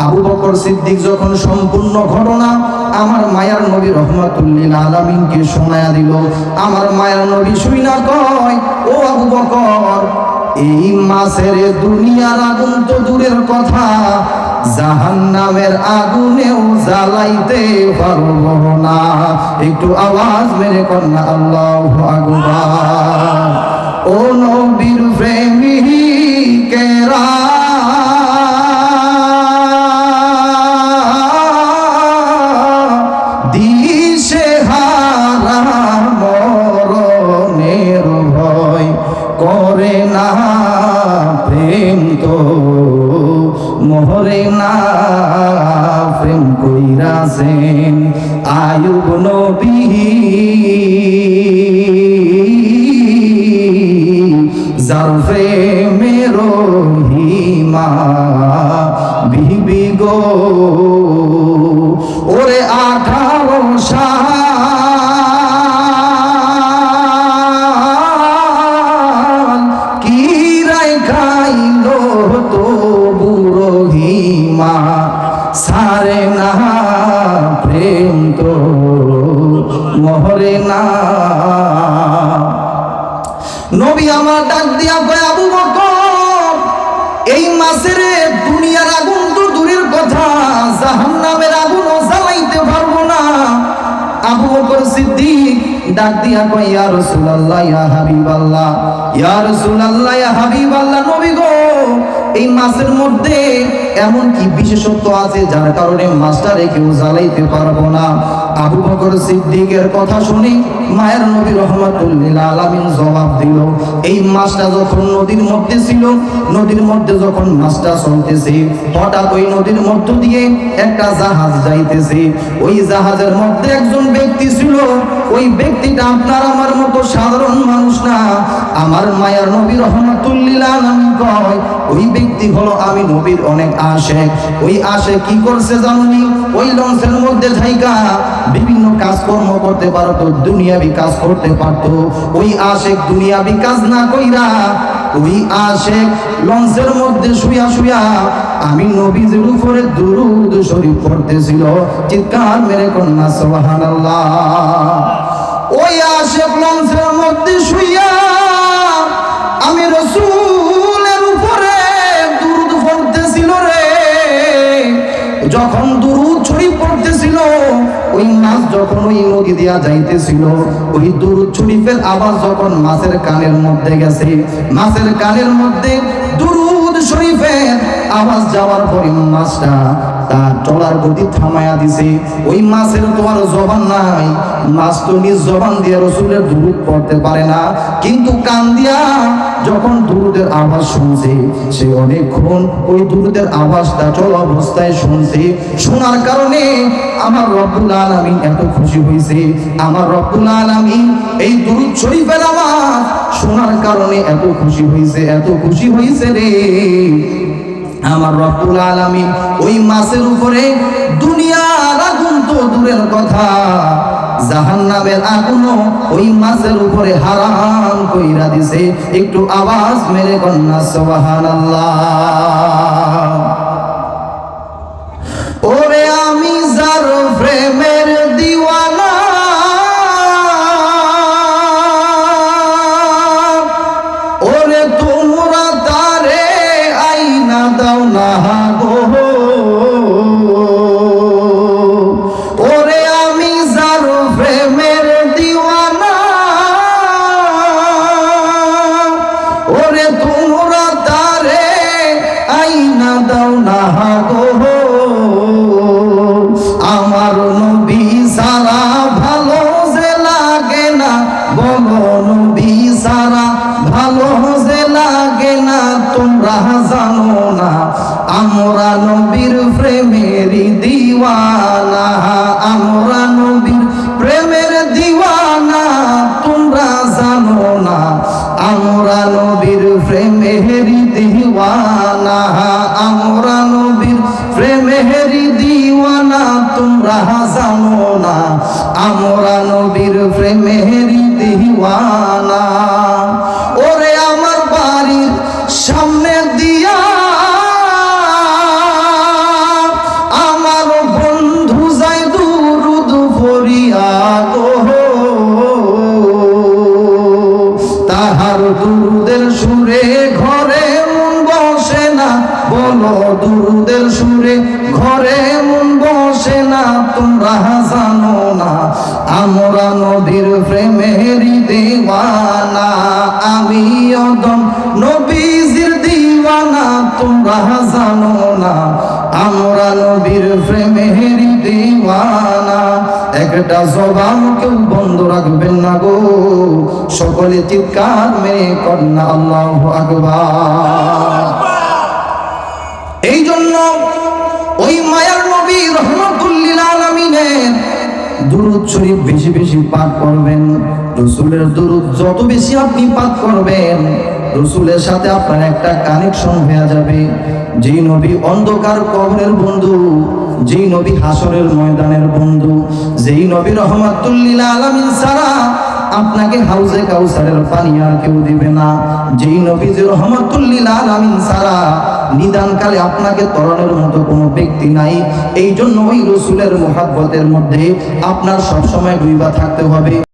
আবু বকর সিদ্দিক যখন সম্পূর্ণ ঘটনা আমার মায়ার নবী রহমাতুল লিল আলামিনকে শোনায়া দিল, আমার মায়ার নবী শুইনা কয়, ও আবু বকর, এই মাছের দুনিয়ার আগুন তো দূরের কথা, জাহান্নামের আগুনেও জ্বালাইতে পারবো না। একটু আওয়াজ মেরে কন্যা আল্লাহু আকবার। ও নবীর প্রেমিকেরা, দিশে হারা মরণের ভয় করে না, প্রেম তো মরে না, প্রেম কইরাছেন আয়ুব নবী, যার প্রেমের রহিমা বিবি গো। ওরে 18 সাল কি রাই খাইল তো বুড়হিমা, সারে না, প্রেম তো মরে না। নবী আমার ডাক দিয়া কয়, আবু বকর, এই মাছের দুনিয়ার আগুন তো দূরের কথা, জাহান্নামের আগুনও জ্বালাইতে পারবো না। আবু বকর সিদ্দিক ডাক দিয়া কয়, ইয়া রাসূলুল্লাহ, ইয়া হাবিবাল্লাহ, ইয়া রাসূলুল্লাহ, ইয়া হাবিবাল্লাহ, নবী গো, এই মাছের মধ্যে এমন কি বিশেষত্ব আছে যার কারণে মাছটারে কেউ জ্বালাইতে পারবো না? আবু বকর সিদ্দিকের কথা শুনে মায়ের নবী রহমাতুল লিল আলামিন জবাব দিল, এই মাছটা যখন নদীর মধ্যে ছিল, নদীর মধ্যে যখন মাছটা চলতেছে, হঠাৎ ওই নদীর মধ্য দিয়ে একটা জাহাজ যাইতেছে। ওই জাহাজের মধ্যে একজন ব্যক্তি ছিল, ওই ব্যক্তিটা আপনার আমার মতো সাধারণ মানুষ না। আমার মায়ের নবী রহমাতুল লিল আলামিন কয়, ওই ব্যক্তি হলো আমি নবীর অনেক আশেক। ওই আশেক কি করছে জানি? ওই লঞ্চের মধ্যে থাইকা বিভিন্ন কাজকর্ম করতে পারতো, দুনিয়াবি কাজ করতে পারতো। ওই আশেক দুনিয়াবি কাজ না কইরা ওই আশেক লঞ্চের মধ্যে শুয়া শুয়া আমি নবীর উপরে দুরূদ শরীফ পড়তেছিল। চিৎকার মেরে কন্যা সুবহানাল্লাহ। ওই আশেক লঞ্চের মধ্যে শুয়া আমি রাসূলের উপরে দুরূদ পড়তেছিল রে। যখন দুরূদ শরীফ পড়তেছিল, ওই মাছ যখন ওই নদী দিয়া যাইতেছিল, ওই দুরূদ শরীফের আওয়াজ যখন মাছের কানের মধ্যে গেছে, মাছের কানের মধ্যে দুরূদ শরীফের আওয়াজ যাওয়ার পরে মাছটা তার চলার গতি থামায়া দিছে। ওই মাছের তো আর জবান নাই, মাছ তো নিজ জবান দিয়ে রাসূলের দুরূদ পড়তে পারে না, কিন্তু কান দিয়া যখন দুরূদের আওয়াজ শুনছে, সে অনেকক্ষণ ওই দুরূদের আওয়াজটা চলা অবস্থায় শুনছে। শোনার কারণে আমার রব্বুল আলামিন এত খুশি হয়েছে, আমার রব্বুল আলামিন এই দুরূদ শরীফের আওয়াজ শোনার কারণে এত খুশি হয়েছে, এত খুশি হয়েছে রে। আমার রব্বুল আলামিন ওই মাছের উপরে দুনিয়ার আগুন তো দূরের কথা, জাহান্নামের আগুনও ওই মাছের উপরে হারাম কইরা দিছে। একটু আওয়াজ মেরে কন্যা সুবহানাল্লাহ। ওরে আমি যার প্রেমের দিওয়ানা, ওরে তোমরা তারে আইনা দাও না গো। ওরে আমি যার প্রেমের দিওয়ানা, ওরে তোমরা তারে আইনা দাও না গো। আমার নবী সারা ভালো যে লাগে না, বলো নবী সারা ভালো যে লাগে না, তোমরা জানো না আমরা নবীর প্রেমের দিওয়ানা, আমরা নবীর প্রেমের দিওয়ানা, তোমরা জানো না আমরা নবীর প্রেমের দিওয়ানা, আমরা নবীর প্রেমের দিওয়ানা, তোমরা জানো না আমরা নবীর প্রেমের দিওয়ানা। ওরে আমার বাড়ির সামনে দিয়া দরুদের সুরে ঘরে মন বসে না, তোমরা জানো না আমরা নবীর প্রেমেরই দিওয়ানা। আমি অদম নবীজির দিওয়ানা, তোমরা জানো না আমরা নবীর প্রেমেরই দিওয়ানা। একটা জবান কেউ বন্ধ রাখবেন না গো, সকলে চিৎকার মেরে কন্যা আল্লাহু আকবার। এই জন্য ওই মায়ার নবী রহমাতুল লিল আলামিনের দুরূদ শরীফ বেশি বেশি পাঠ করবেন। রাসূলের দুরূদ যত বেশি আপনি পাঠ করবেন, রাসূলের সাথে আপনার একটা কানেকশন হয়ে যাবে। যেই নবী অন্ধকার কবরের বন্ধু, যেই নবী হাসরের ময়দানের বন্ধু, যেই নবী রহমাতুল লিল আলামিন ছাড়া আপনাকে হাউজে কাউসারের পানি আর কেউ দিবে না, যেই নবী রহমাতুল লিল আলামিন ছাড়া নিদানকালে আপনাকে তরণের মতো কোনো ব্যক্তি নাই। এই জন্য ওই রাসূলের মুহাব্বতের মধ্যে আপনার সবসময় ডুইবা থাকতে হবে।